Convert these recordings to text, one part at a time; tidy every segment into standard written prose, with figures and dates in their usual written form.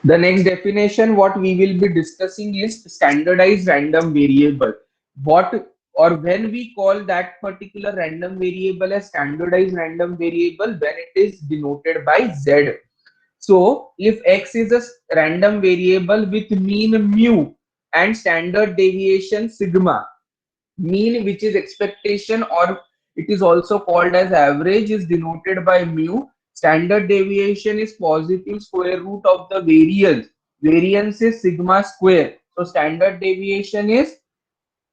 The next definition what we will be discussing is standardized random variable. What or when we call that particular random variable as standardized random variable, when it is denoted by Z. So if X is a random variable with mean mu and standard deviation sigma, mean which is expectation or it is also called as average is denoted by mu, standard deviation is positive square root of the variance, variance is sigma square, so standard deviation is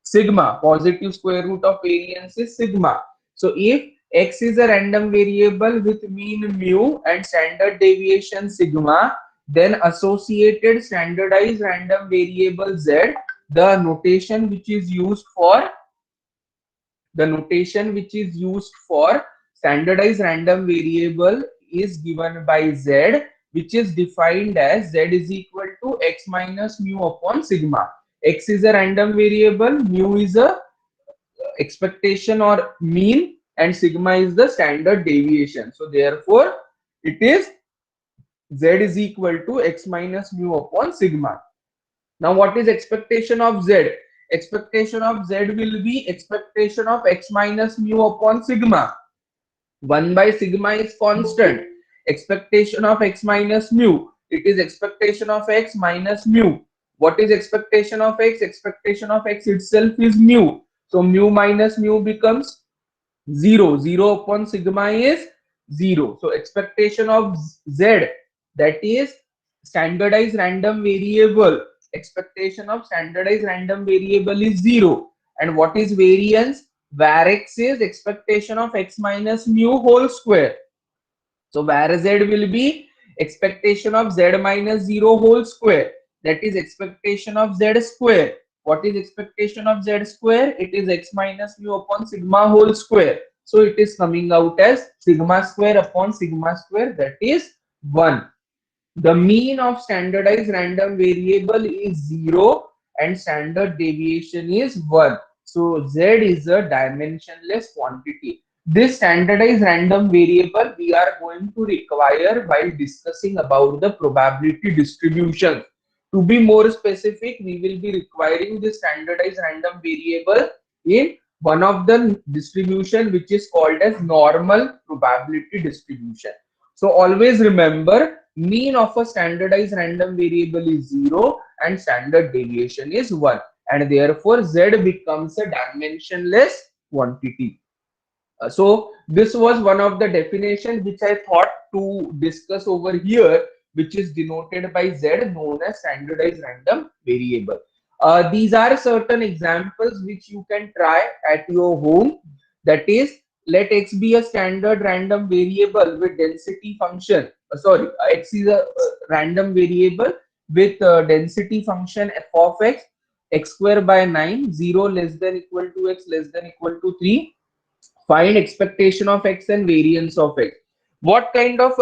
sigma, positive square root of variance is sigma. So if X is a random variable with mean mu and standard deviation sigma, then associated standardized random variable Z, the notation which is used for standardized random variable is given by Z, which is defined as Z is equal to X minus mu upon sigma. X is a random variable, mu is a expectation or mean, and sigma is the standard deviation. So therefore it is Z is equal to X minus mu upon sigma. Now what is expectation of Z? Expectation of Z will be expectation of X minus mu upon sigma. 1 by sigma is constant. Expectation of X minus mu, it is expectation of X minus mu. What is expectation of X? Expectation of X itself is mu. So mu minus mu becomes 0. 0 upon sigma is 0. So expectation of Z, that is standardized random variable. Expectation of standardized random variable is 0. And what is variance? Variance is expectation of X minus mu whole square. So var Z will be expectation of Z minus 0 whole square. That is expectation of Z square. What is expectation of Z square? It is X minus mu upon sigma whole square. So it is coming out as sigma square upon sigma square, that is 1. The mean of standardized random variable is 0 and standard deviation is 1. So Z is a dimensionless quantity. This standardized random variable we are going to require while discussing about the probability distribution. To be more specific, we will be requiring this standardized random variable in one of the distribution which is called as normal probability distribution. So always remember, mean of a standardized random variable is 0 and standard deviation is 1, and therefore Z becomes a dimensionless quantity. So this was one of the definition which I thought to discuss over here, which is denoted by Z, known as standardized random variable. These are certain examples which you can try at your home. That is, let X be a standard random variable with density function. X is a random variable with density function f of x, x square by 9, 0 less than equal to x less than equal to 3. Find expectation of x and variance of x. What kind of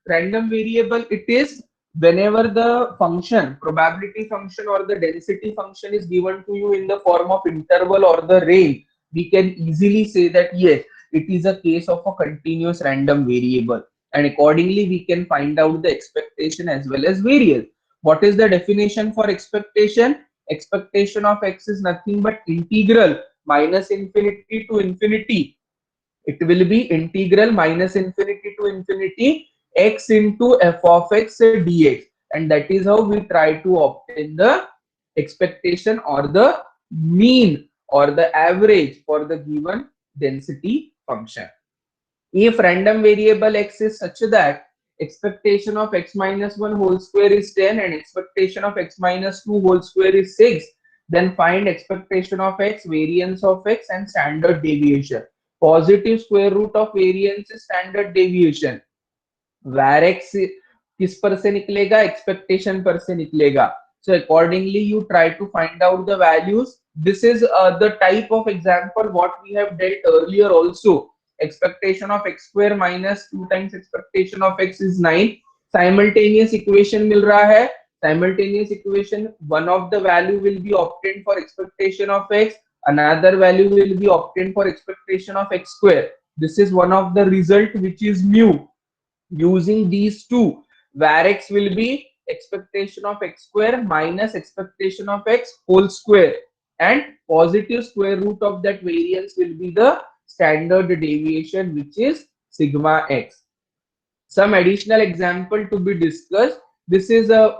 random variable it is? Whenever the function, probability function or the density function is given to you in the form of interval or the range, we can easily say that yes, it is a case of a continuous random variable, and accordingly we can find out the expectation as well as variance. What is the definition for expectation? Expectation of x is nothing but integral minus infinity to infinity. It will be integral minus infinity to infinity x into f of x dx, and that is how we try to obtain the expectation or the mean or the average for the given density function. If random variable x is such that expectation of x minus 1 whole square is 10 and expectation of x minus 2 whole square is 6, then find expectation of x, variance of x, and standard deviation. Positive square root of variance is standard deviation. var x किस पर से निकलेगा? Expectation पर से निकलेगा. So accordingly you try to find out the values. This is the type of example what we have dealt earlier also. Expectation of x square minus 2 times expectation of x is 9. Simultaneous equation मिल रहा है. Simultaneous equation, one of the value will be obtained for expectation of x, another value will be obtained for expectation of x square. This is one of the result which is mu. Using these two, var x will be expectation of x square minus expectation of x whole square, and positive square root of that variance will be the standard deviation, which is sigma x. Some additional example to be discussed. This is a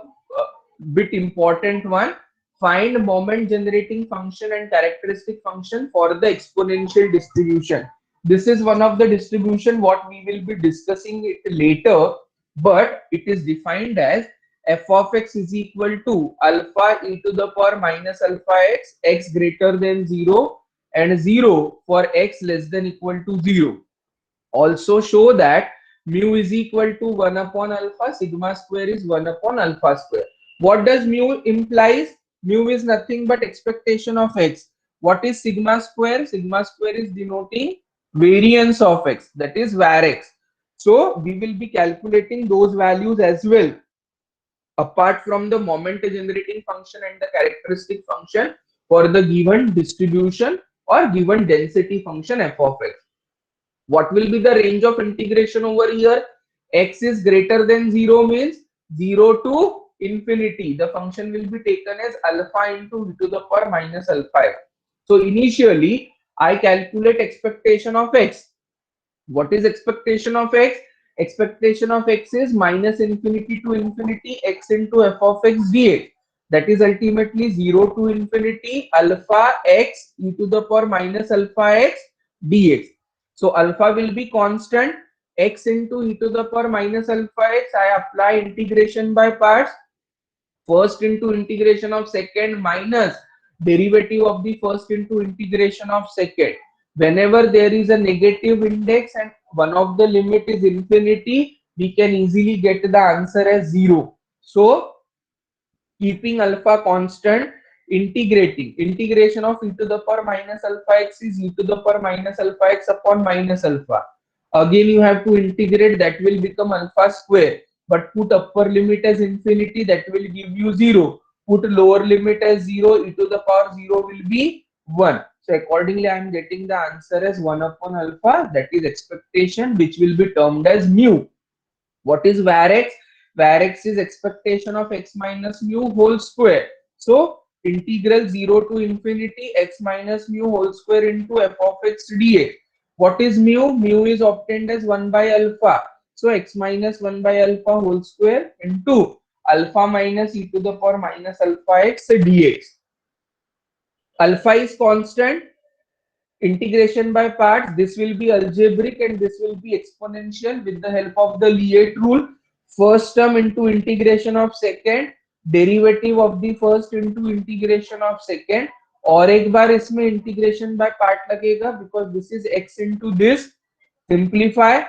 bit important one. Find moment generating function and characteristic function for the exponential distribution. This is one of the distribution what we will be discussing it later, but it is defined as f of x is equal to alpha e to the power minus alpha x, x greater than 0 and 0 for x less than equal to 0. Also show that mu is equal to 1 upon alpha, sigma square is 1 upon alpha square. What does mu implies? Mu is nothing but expectation of x. What is sigma square? Sigma square is denoting variance of x, that is var x. So we will be calculating those values as well, apart from the moment generating function and the characteristic function for the given distribution or given density function f of x. What will be the range of integration over here? X is greater than 0 means 0 to infinity. The function will be taken as alpha into e to the power minus alpha x. So initially, I calculate expectation of x. What is expectation of x? Expectation of x is minus infinity to infinity x into f of x dx. That is ultimately 0 to infinity alpha x e to the power minus alpha x dx. So alpha will be constant, x into e to the power minus alpha x. I apply integration by parts. First into integration of second minus derivative of the first into integration of second. Whenever there is a negative index and one of the limit is infinity, we can easily get the answer as 0. So keeping alpha constant, integrating, integration of e to the power minus alpha x is e to the power minus alpha x upon minus alpha. Again you have to integrate, that will become alpha square, but put upper limit as infinity, that will give you 0. Put lower limit as 0, e to the power 0 will be 1. So accordingly I am getting the answer as 1 upon alpha, that is expectation, which will be termed as mu. What is var x? Var x is expectation of x minus mu whole square. So integral 0 to infinity x minus mu whole square into f of x dx. What is mu? Mu is obtained as 1 by alpha. So x minus 1 by alpha whole square into alpha minus e to the power minus alpha x dx. Alpha is constant, integration by parts, this will be algebraic and this will be exponential with the help of the Lie rule. First term into integration of second, derivative of the first into integration of second, और एक बार इसमें integration by part लगेगा because this is x into this. Simplify,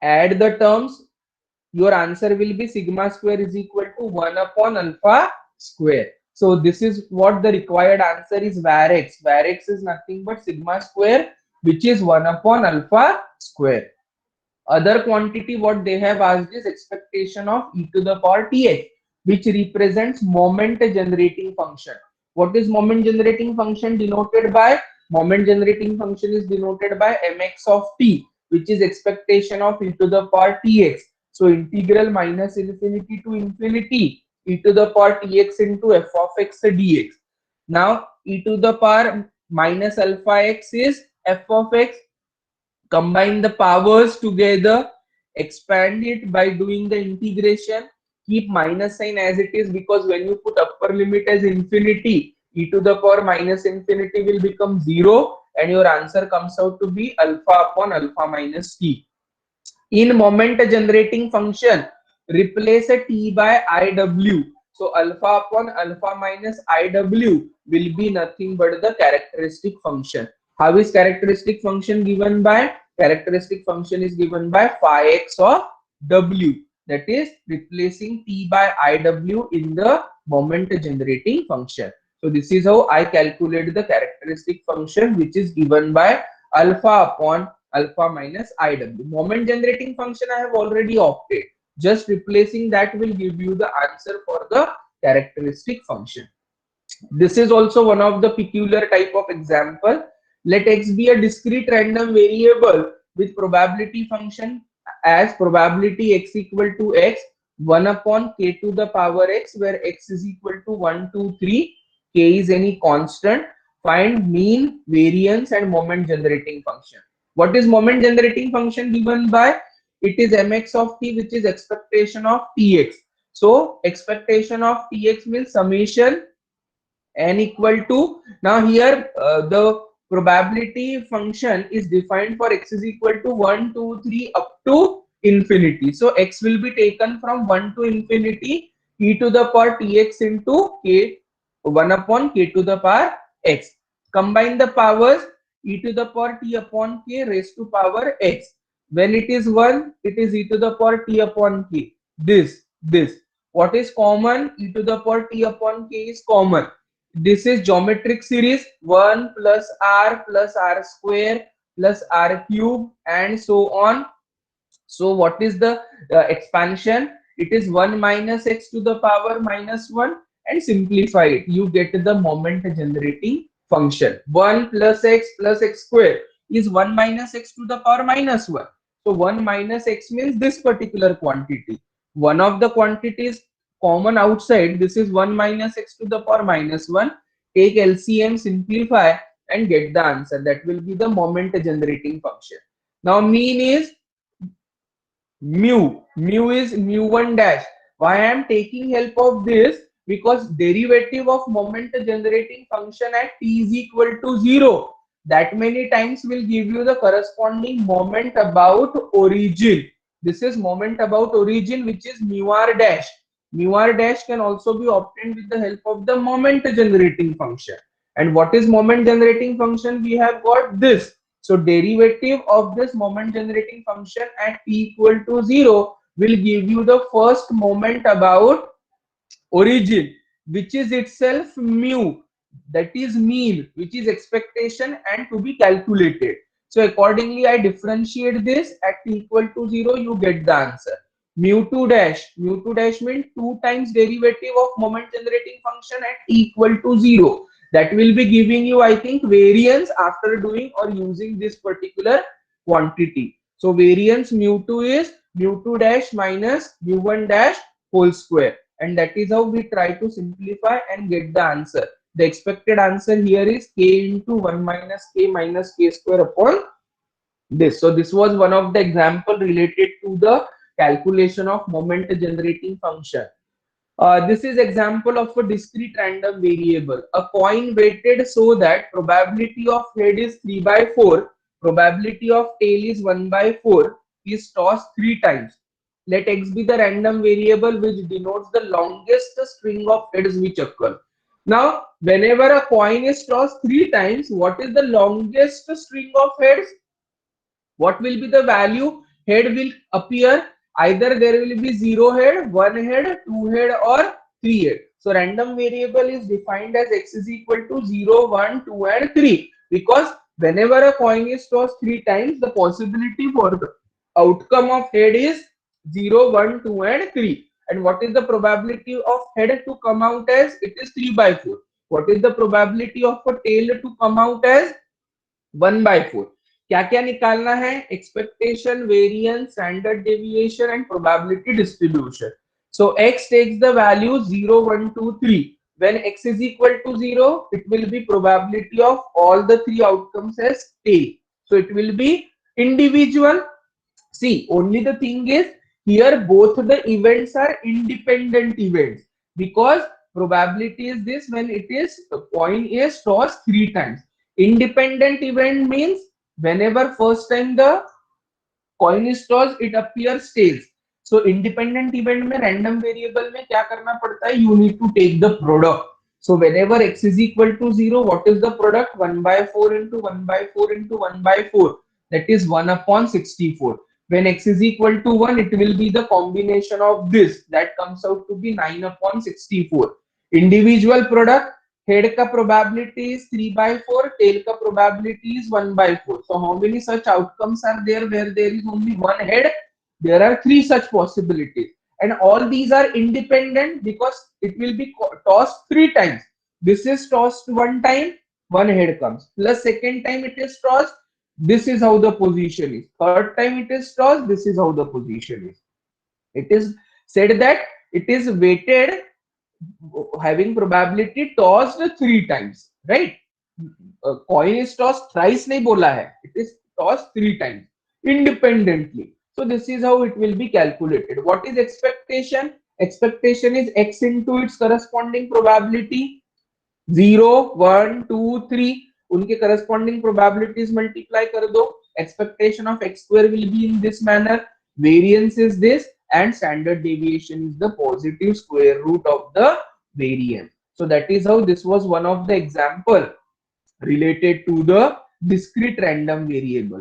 add the terms, your answer will be sigma square is equal to 1 upon alpha square. So this is what the required answer is, var x. Var x is nothing but sigma square, which is 1 upon alpha square. Other quantity what they have asked is expectation of e to the power tx, which represents moment generating function. What is moment generating function denoted by? Moment generating function is denoted by mx of t, which is expectation of e to the power tx. So integral minus infinity to infinity e to the power tx into f of x dx. Now e to the power minus alpha x is f of x. Combine the powers together, expand it by doing the integration, keep minus sign as it is, because when you put upper limit as infinity, e to the power minus infinity will become 0 and your answer comes out to be alpha upon alpha minus t. In moment generating function, replace a t by iw. So alpha upon alpha minus iw will be nothing but the characteristic function. How is characteristic function given by? Characteristic function is given by phi x of w. That is replacing t by iw in the moment generating function. So this is how I calculate the characteristic function, which is given by alpha upon alpha minus iw. Moment generating function I have already opted. Just replacing that will give you the answer for the characteristic function. This is also one of the peculiar type of example. Let x be a discrete random variable with probability function as probability x equal to x. 1 upon k to the power x, where x is equal to 1, 2, 3, k is any constant. Find mean, variance, and moment generating function. What is moment generating function given by? It is mx of t, which is expectation of tx. So expectation of tx means summation n equal to, now here the probability function is defined for x is equal to 1, 2, 3 up to infinity. So x will be taken from 1 to infinity, e to the power tx into k, 1 upon k to the power x. Combine the powers, e to the power t upon k raised to power x. When it is 1, it is e to the power t upon k. This. What is common? E to the power t upon k is common. This is geometric series, 1 plus r square plus r cube and so on. So what is the expansion? It is 1 minus x to the power minus 1, and simplify it. You get the moment generating function. 1 plus x square is 1 minus x to the power minus 1. So 1 minus x means this particular quantity. One of the quantities common outside, this is 1 minus x to the power minus 1. Take LCM, simplify, and get the answer. That will be the moment generating function. Now mean is mu is mu1 dash. Why I am taking help of this? Because derivative of moment generating function at t is equal to 0, that many times will give you the corresponding moment about origin. This is moment about origin, which is mu r dash. Mu r dash can also be obtained with the help of the moment generating function. And what is moment generating function? We have got this. So derivative of this moment generating function at t equal to 0 will give you the first moment about origin, which is itself mu, that is mean, which is expectation and to be calculated. So accordingly I differentiate this at t equal to 0, you get the answer. Mu2 dash means 2 times derivative of moment generating function at t equal to 0. That will be giving you, I think, variance after doing or using this particular quantity. So variance mu2 is mu2 dash minus mu1 dash whole square, and that is how we try to simplify and get the answer. The expected answer here is k into 1 minus k square upon this. So this was one of the example related to the calculation of moment generating function. This is example of a discrete random variable. A coin weighted so that probability of head is 3 by 4, probability of tail is 1 by 4, is tossed 3 times. Let x be the random variable which denotes the longest string of heads which occur. Now, whenever a coin is tossed 3 times, what is the longest string of heads? What will be the value? Head will appear, either there will be 0 head, 1 head, 2 head, or 3 head. So random variable is defined as x is equal to 0, 1, 2, and 3, because whenever a coin is tossed 3 times, the possibility for the outcome of head is 0, 1, 2, and 3. And what is the probability of head to come out as? It is 3 by 4. What is the probability of a tail to come out as? 1 by 4. क्या क्या निकालना है? Expectation, variance, standard deviation, and probability distribution. So x takes the value 0, 1, 2, 3. When x is equal to 0, it will be probability of all the 3 outcomes as tail. So it will be individual. See, only the thing is, here both the events are independent events, because probability is this when it is the coin is tossed 3 times. Independent event means whenever first time the coin is tossed, it appears tails. So independent event में random variable में क्या करना पड़ता है? You need to take the product. So whenever x is equal to 0, what is the product? 1 by 4 into 1 by 4 into 1 by 4. That is 1 upon 64. When x is equal to 1, it will be the combination of this. That comes out to be 9 upon 64. Individual product, head ka probability is 3 by 4, tail ka probability is 1 by 4. So how many such outcomes are there where there is only one head? There are 3 such possibilities. And all these are independent because it will be tossed 3 times. This is tossed 1 time, 1 head comes. Plus second time it is tossed, this is how the position is. Third time it is tossed, this is how the position is. It is said that it is weighted having probability tossed 3 times, right? Coin is tossed thrice नहीं बोला है, it is tossed 3 times independently. So this is how it will be calculated. What is expectation? Expectation is x into its corresponding probability. 0 1 2 3 उनके corresponding probabilities multiply कर दो. Expectation of x square will be in this manner. Variance is this, and standard deviation is the positive square root of the variance. So that is how this was one of the example related to the discrete random variable.